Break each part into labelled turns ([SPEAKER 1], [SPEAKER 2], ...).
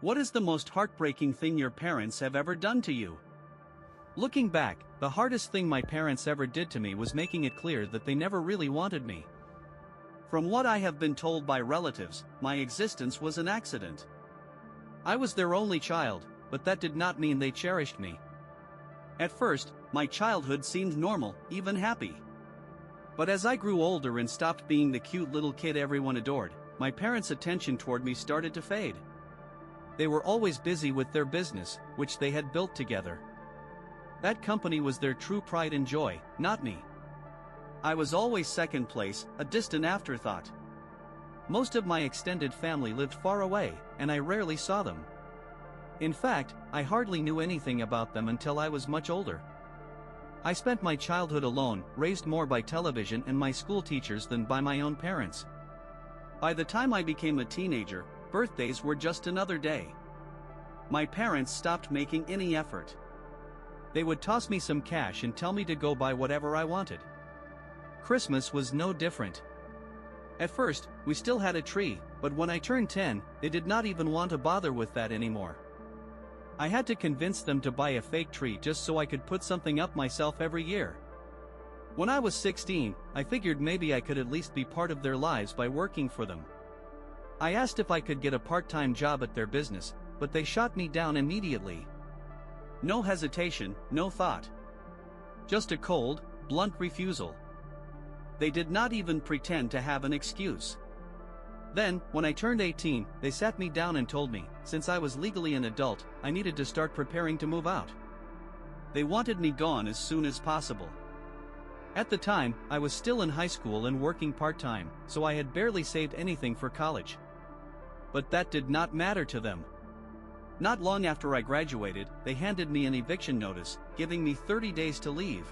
[SPEAKER 1] What is the most heartbreaking thing your parents have ever done to you? Looking back, the hardest thing my parents ever did to me was making it clear that they never really wanted me. From what I have been told by relatives, my existence was an accident. I was their only child, but that did not mean they cherished me. At first, my childhood seemed normal, even happy. But as I grew older and stopped being the cute little kid everyone adored, my parents' attention toward me started to fade. They were always busy with their business, which they had built together. That company was their true pride and joy, not me. I was always second place, a distant afterthought. Most of my extended family lived far away, and I rarely saw them. In fact, I hardly knew anything about them until I was much older. I spent my childhood alone, raised more by television and my school teachers than by my own parents. By the time I became a teenager, birthdays were just another day. My parents stopped making any effort. They would toss me some cash and tell me to go buy whatever I wanted. Christmas was no different. At first, we still had a tree, but when I turned 10, they did not even want to bother with that anymore. I had to convince them to buy a fake tree just so I could put something up myself every year. When I was 16, I figured maybe I could at least be part of their lives by working for them. I asked if I could get a part-time job at their business, but they shot me down immediately. No hesitation, no thought. Just a cold, blunt refusal. They did not even pretend to have an excuse. Then, when I turned 18, they sat me down and told me, since I was legally an adult, I needed to start preparing to move out. They wanted me gone as soon as possible. At the time, I was still in high school and working part-time, so I had barely saved anything for college. But that did not matter to them. Not long after I graduated, they handed me an eviction notice, giving me 30 days to leave.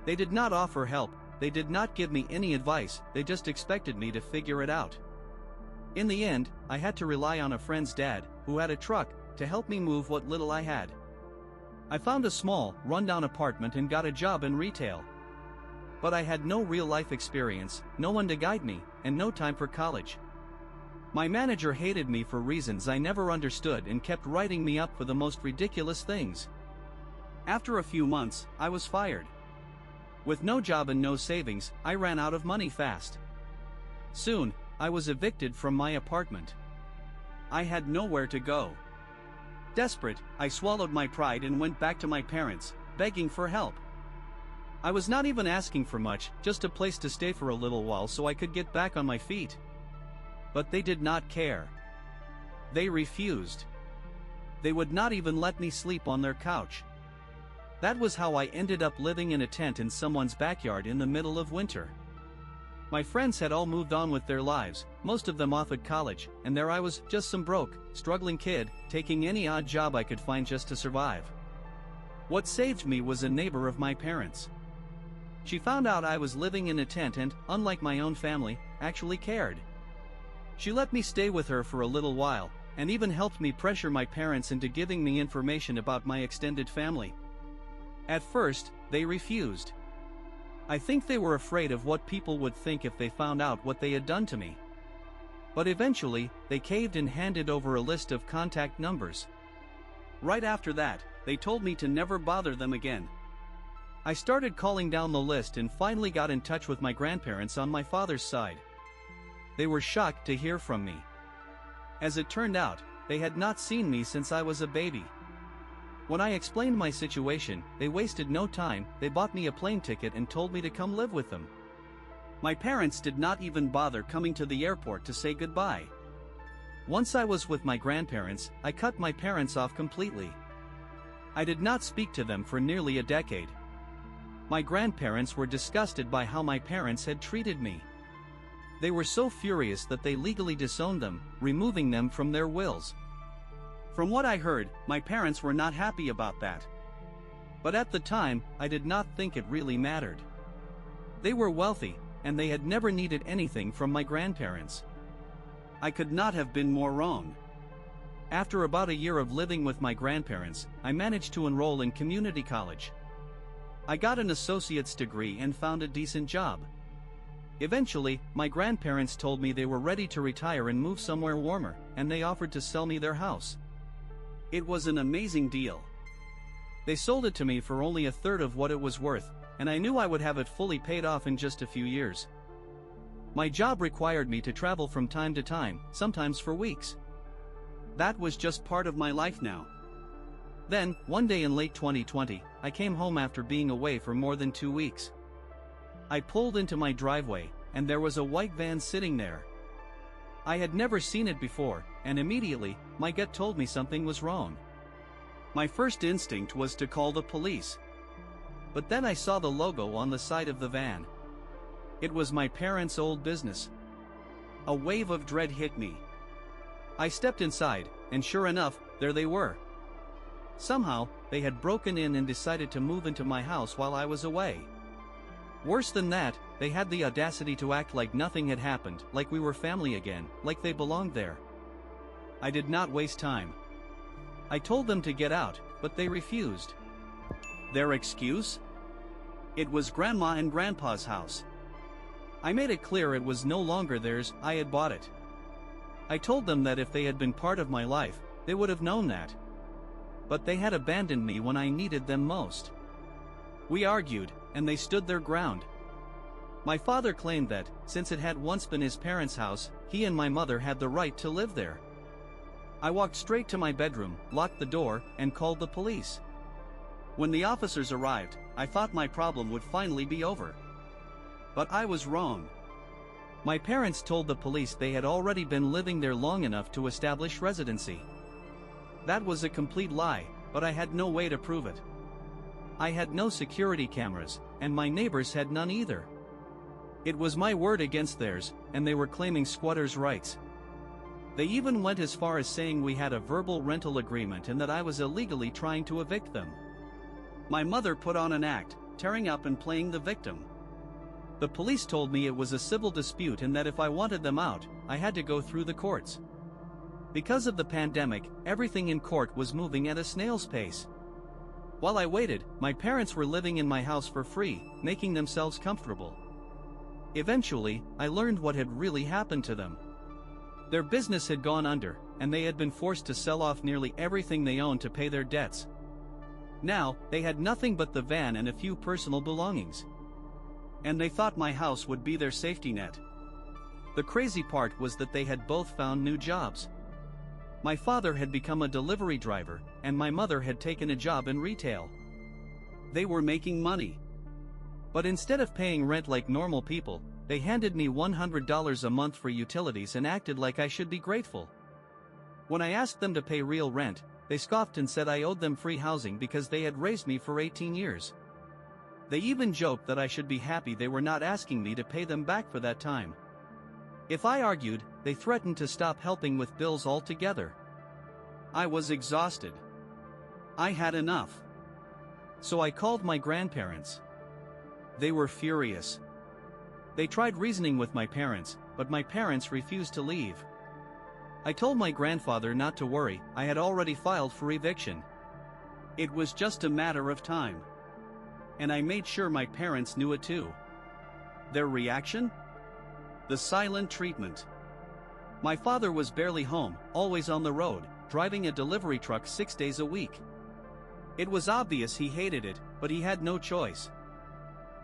[SPEAKER 1] They did not offer help, they did not give me any advice, they just expected me to figure it out. In the end, I had to rely on a friend's dad, who had a truck, to help me move what little I had. I found a small, rundown apartment and got a job in retail. But I had no real-life experience, no one to guide me, and no time for college. My manager hated me for reasons I never understood and kept writing me up for the most ridiculous things. After a few months, I was fired. With no job and no savings, I ran out of money fast. Soon, I was evicted from my apartment. I had nowhere to go. Desperate, I swallowed my pride and went back to my parents, begging for help. I was not even asking for much, just a place to stay for a little while so I could get back on my feet. But they did not care. They refused. They would not even let me sleep on their couch. That was how I ended up living in a tent in someone's backyard in the middle of winter. My friends had all moved on with their lives, most of them off at college, and there I was, just some broke, struggling kid, taking any odd job I could find just to survive. What saved me was a neighbor of my parents. She found out I was living in a tent and, unlike my own family, actually cared. She let me stay with her for a little while, and even helped me pressure my parents into giving me information about my extended family. At first, they refused. I think they were afraid of what people would think if they found out what they had done to me. But eventually, they caved and handed over a list of contact numbers. Right after that, they told me to never bother them again. I started calling down the list and finally got in touch with my grandparents on my father's side. They were shocked to hear from me. As it turned out, they had not seen me since I was a baby. When I explained my situation, they wasted no time, they bought me a plane ticket and told me to come live with them. My parents did not even bother coming to the airport to say goodbye. Once I was with my grandparents, I cut my parents off completely. I did not speak to them for nearly a decade. My grandparents were disgusted by how my parents had treated me. They were so furious that they legally disowned them, removing them from their wills. From what I heard, my parents were not happy about that. But at the time, I did not think it really mattered. They were wealthy, and they had never needed anything from my grandparents. I could not have been more wrong. After about a year of living with my grandparents, I managed to enroll in community college. I got an associate's degree and found a decent job. Eventually, my grandparents told me they were ready to retire and move somewhere warmer, and they offered to sell me their house. It was an amazing deal. They sold it to me for only a third of what it was worth, and I knew I would have it fully paid off in just a few years. My job required me to travel from time to time, sometimes for weeks. That was just part of my life now. Then, one day in late 2020, I came home after being away for more than 2 weeks. I pulled into my driveway, and there was a white van sitting there. I had never seen it before, and immediately, my gut told me something was wrong. My first instinct was to call the police. But then I saw the logo on the side of the van. It was my parents' old business. A wave of dread hit me. I stepped inside, and sure enough, there they were. Somehow, they had broken in and decided to move into my house while I was away. Worse than that, they had the audacity to act like nothing had happened, like we were family again, like they belonged there. I did not waste time. I told them to get out, but they refused. Their excuse? It was Grandma and Grandpa's house. I made it clear it was no longer theirs, I had bought it. I told them that if they had been part of my life, they would have known that. But they had abandoned me when I needed them most. We argued, and they stood their ground. My father claimed that, since it had once been his parents' house, he and my mother had the right to live there. I walked straight to my bedroom, locked the door, and called the police. When the officers arrived, I thought my problem would finally be over. But I was wrong. My parents told the police they had already been living there long enough to establish residency. That was a complete lie, but I had no way to prove it. I had no security cameras, and my neighbors had none either. It was my word against theirs, and they were claiming squatters' rights. They even went as far as saying we had a verbal rental agreement and that I was illegally trying to evict them. My mother put on an act, tearing up and playing the victim. The police told me it was a civil dispute and that if I wanted them out, I had to go through the courts. Because of the pandemic, everything in court was moving at a snail's pace. While I waited, my parents were living in my house for free, making themselves comfortable. Eventually, I learned what had really happened to them. Their business had gone under, and they had been forced to sell off nearly everything they owned to pay their debts. Now, they had nothing but the van and a few personal belongings. And they thought my house would be their safety net. The crazy part was that they had both found new jobs. My father had become a delivery driver, and my mother had taken a job in retail. They were making money. But instead of paying rent like normal people, they handed me $100 a month for utilities and acted like I should be grateful. When I asked them to pay real rent, they scoffed and said I owed them free housing because they had raised me for 18 years. They even joked that I should be happy they were not asking me to pay them back for that time. If I argued, they threatened to stop helping with bills altogether. I was exhausted. I had enough. So I called my grandparents. They were furious. They tried reasoning with my parents, but my parents refused to leave. I told my grandfather not to worry, I had already filed for eviction. It was just a matter of time. And I made sure my parents knew it too. Their reaction? The silent treatment. My father was barely home, always on the road, driving a delivery truck 6 days a week. It was obvious he hated it, but he had no choice.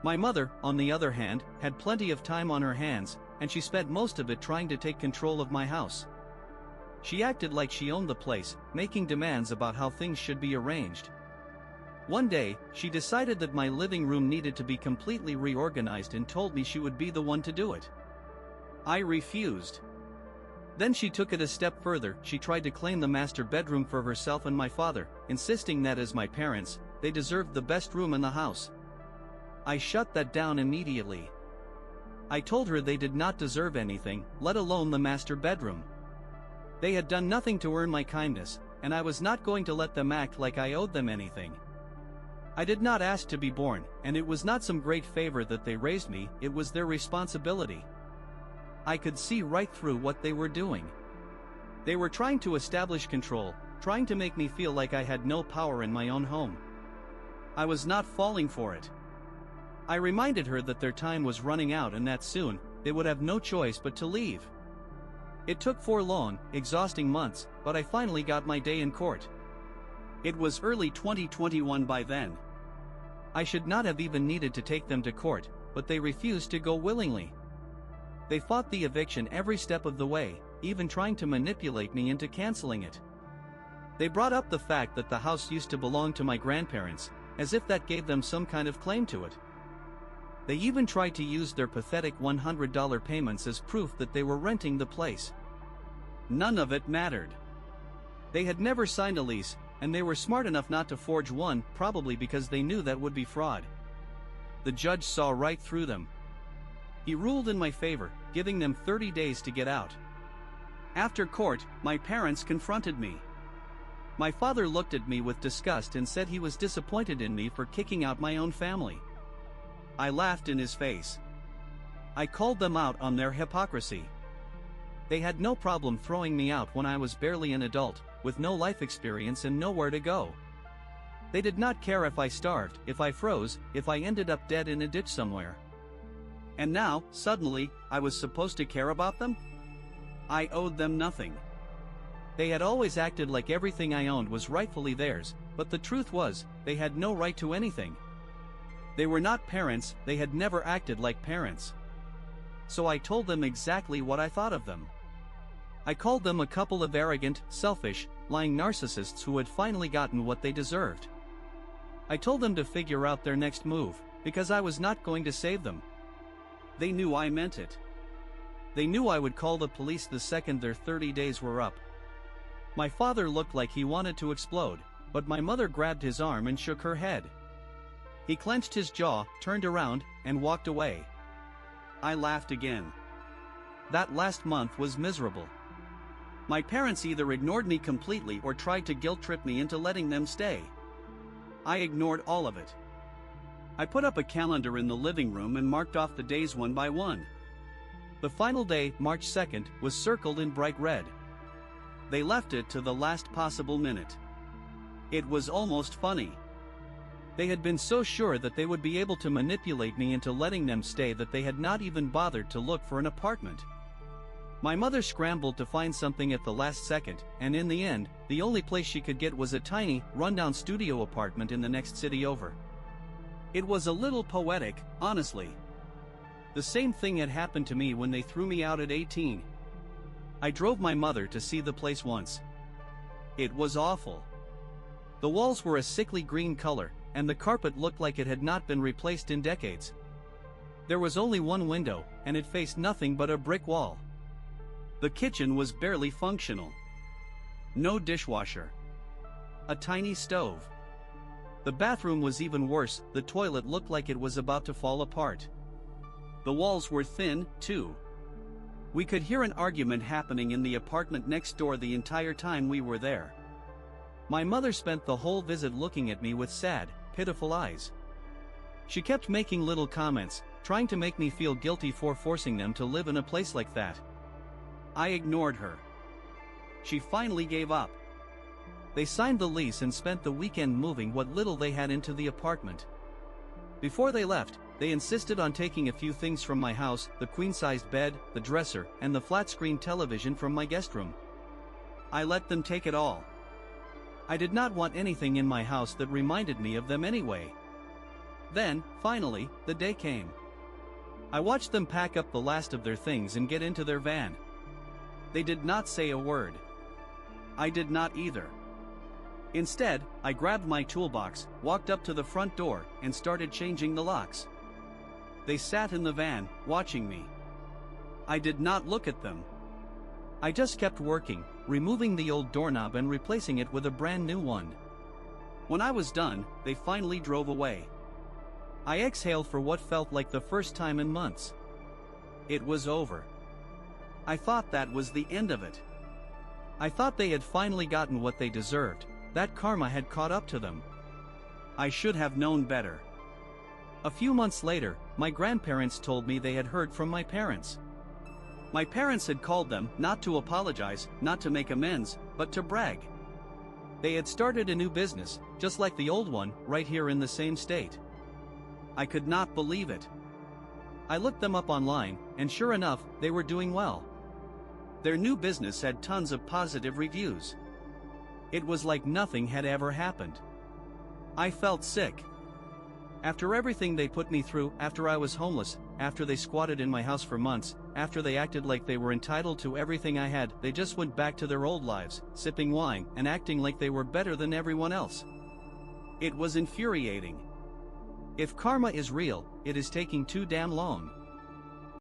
[SPEAKER 1] My mother, on the other hand, had plenty of time on her hands, and she spent most of it trying to take control of my house. She acted like she owned the place, making demands about how things should be arranged. One day, she decided that my living room needed to be completely reorganized and told me she would be the one to do it. I refused. Then she took it a step further, she tried to claim the master bedroom for herself and my father, insisting that as my parents, they deserved the best room in the house. I shut that down immediately. I told her they did not deserve anything, let alone the master bedroom. They had done nothing to earn my kindness, and I was not going to let them act like I owed them anything. I did not ask to be born, and it was not some great favor that they raised me, it was their responsibility. I could see right through what they were doing. They were trying to establish control, trying to make me feel like I had no power in my own home. I was not falling for it. I reminded her that their time was running out and that soon, they would have no choice but to leave. It took 4 long, exhausting months, but I finally got my day in court. It was early 2021 by then. I should not have even needed to take them to court, but they refused to go willingly. They fought the eviction every step of the way, even trying to manipulate me into canceling it. They brought up the fact that the house used to belong to my grandparents, as if that gave them some kind of claim to it. They even tried to use their pathetic $100 payments as proof that they were renting the place. None of it mattered. They had never signed a lease, and they were smart enough not to forge one, probably because they knew that would be fraud. The judge saw right through them. He ruled in my favor, giving them 30 days to get out. After court, my parents confronted me. My father looked at me with disgust and said he was disappointed in me for kicking out my own family. I laughed in his face. I called them out on their hypocrisy. They had no problem throwing me out when I was barely an adult, with no life experience and nowhere to go. They did not care if I starved, if I froze, if I ended up dead in a ditch somewhere. And now, suddenly, I was supposed to care about them? I owed them nothing. They had always acted like everything I owned was rightfully theirs, but the truth was, they had no right to anything. They were not parents, they had never acted like parents. So I told them exactly what I thought of them. I called them a couple of arrogant, selfish, lying narcissists who had finally gotten what they deserved. I told them to figure out their next move, because I was not going to save them. They knew I meant it. They knew I would call the police the second their 30 days were up. My father looked like he wanted to explode, but my mother grabbed his arm and shook her head. He clenched his jaw, turned around, and walked away. I laughed again. That last month was miserable. My parents either ignored me completely or tried to guilt-trip me into letting them stay. I ignored all of it. I put up a calendar in the living room and marked off the days one by one. The final day, March 2nd, was circled in bright red. They left it to the last possible minute. It was almost funny. They had been so sure that they would be able to manipulate me into letting them stay that they had not even bothered to look for an apartment. My mother scrambled to find something at the last second, and in the end, the only place she could get was a tiny, rundown studio apartment in the next city over. It was a little poetic, honestly. The same thing had happened to me when they threw me out at 18. I drove my mother to see the place once. It was awful. The walls were a sickly green color, and the carpet looked like it had not been replaced in decades. There was only one window, and it faced nothing but a brick wall. The kitchen was barely functional. No dishwasher. A tiny stove. The bathroom was even worse, the toilet looked like it was about to fall apart. The walls were thin, too. We could hear an argument happening in the apartment next door the entire time we were there. My mother spent the whole visit looking at me with sad, pitiful eyes. She kept making little comments, trying to make me feel guilty for forcing them to live in a place like that. I ignored her. She finally gave up. They signed the lease and spent the weekend moving what little they had into the apartment. Before they left, they insisted on taking a few things from my house: the queen-sized bed, the dresser, and the flat-screen television from my guest room. I let them take it all. I did not want anything in my house that reminded me of them anyway. Then, finally, the day came. I watched them pack up the last of their things and get into their van. They did not say a word. I did not either. Instead, I grabbed my toolbox, walked up to the front door, and started changing the locks. They sat in the van, watching me. I did not look at them. I just kept working, removing the old doorknob and replacing it with a brand new one. When I was done, they finally drove away. I exhaled for what felt like the first time in months. It was over. I thought that was the end of it. I thought they had finally gotten what they deserved, that karma had caught up to them. I should have known better. A few months later, my grandparents told me they had heard from my parents. My parents had called them, not to apologize, not to make amends, but to brag. They had started a new business, just like the old one, right here in the same state. I could not believe it. I looked them up online, and sure enough, they were doing well. Their new business had tons of positive reviews. It was like nothing had ever happened. I felt sick. After everything they put me through, after I was homeless, after they squatted in my house for months, after they acted like they were entitled to everything I had, they just went back to their old lives, sipping wine and acting like they were better than everyone else. It was infuriating. If karma is real, it is taking too damn long.